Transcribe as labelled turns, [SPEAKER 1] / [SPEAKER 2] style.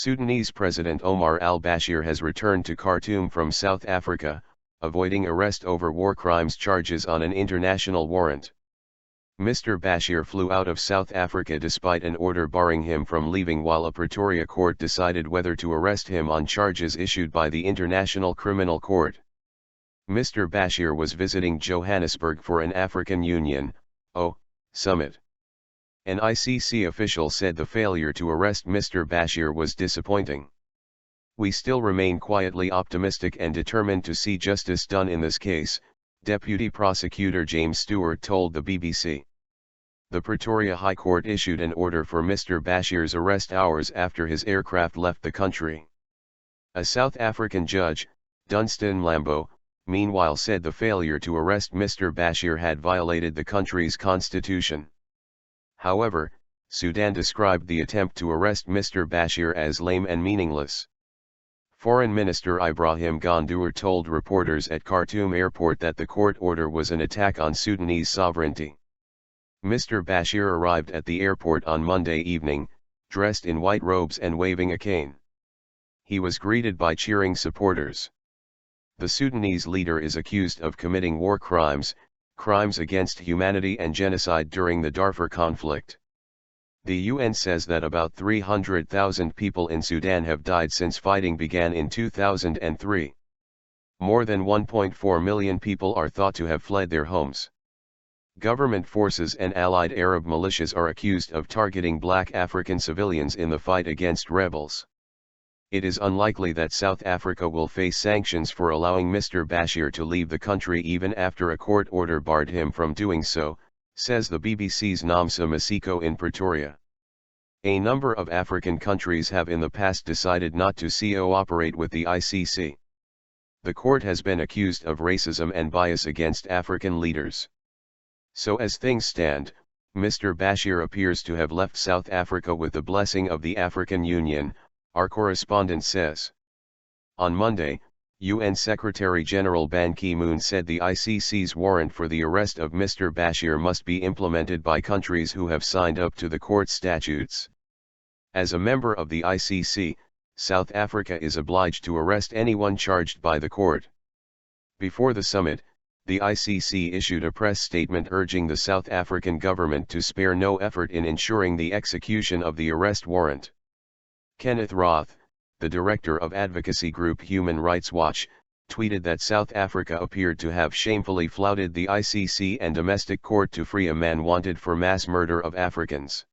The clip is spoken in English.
[SPEAKER 1] Sudanese President Omar al-Bashir has returned to Khartoum from South Africa, avoiding arrest over war crimes charges on an international warrant. Mr Bashir flew out of South Africa despite an order barring him from leaving while a Pretoria court decided whether to arrest him on charges issued by the International Criminal Court. Mr Bashir was visiting Johannesburg for an African Union summit. An ICC official said the failure to arrest Mr Bashir was disappointing. "We still remain quietly optimistic and determined to see justice done in this case," Deputy Prosecutor James Stewart told the BBC. The Pretoria High Court issued an order for Mr Bashir's arrest hours after his aircraft left the country. A South African judge, Dunstan Mlambo, meanwhile said the failure to arrest Mr Bashir had violated the country's constitution. However, Sudan described the attempt to arrest Mr Bashir as lame and meaningless. Foreign Minister Ibrahim Gondour told reporters at Khartoum airport that the court order was an attack on Sudanese sovereignty. Mr Bashir arrived at the airport on Monday evening, dressed in white robes and waving a cane. He was greeted by cheering supporters. The Sudanese leader is accused of committing war crimes, crimes against humanity and genocide during the Darfur conflict. The UN says that about 300,000 people in Sudan have died since fighting began in 2003. More than 1.4 million people are thought to have fled their homes. Government forces and allied Arab militias are accused of targeting black African civilians in the fight against rebels. It is unlikely that South Africa will face sanctions for allowing Mr Bashir to leave the country even after a court order barred him from doing so, says the BBC's Nomsa Masiko in Pretoria. A number of African countries have in the past decided not to cooperate with the ICC. The court has been accused of racism and bias against African leaders. So as things stand, Mr Bashir appears to have left South Africa with the blessing of the African Union, our correspondent says. On Monday, UN Secretary-General Ban Ki-moon said the ICC's warrant for the arrest of Mr Bashir must be implemented by countries who have signed up to the court statutes. As a member of the ICC, South Africa is obliged to arrest anyone charged by the court. Before the summit, the ICC issued a press statement urging the South African government to spare no effort in ensuring the execution of the arrest warrant. Kenneth Roth, the director of advocacy group Human Rights Watch, tweeted that South Africa appeared to have shamefully flouted the ICC and domestic court to free a man wanted for mass murder of Africans.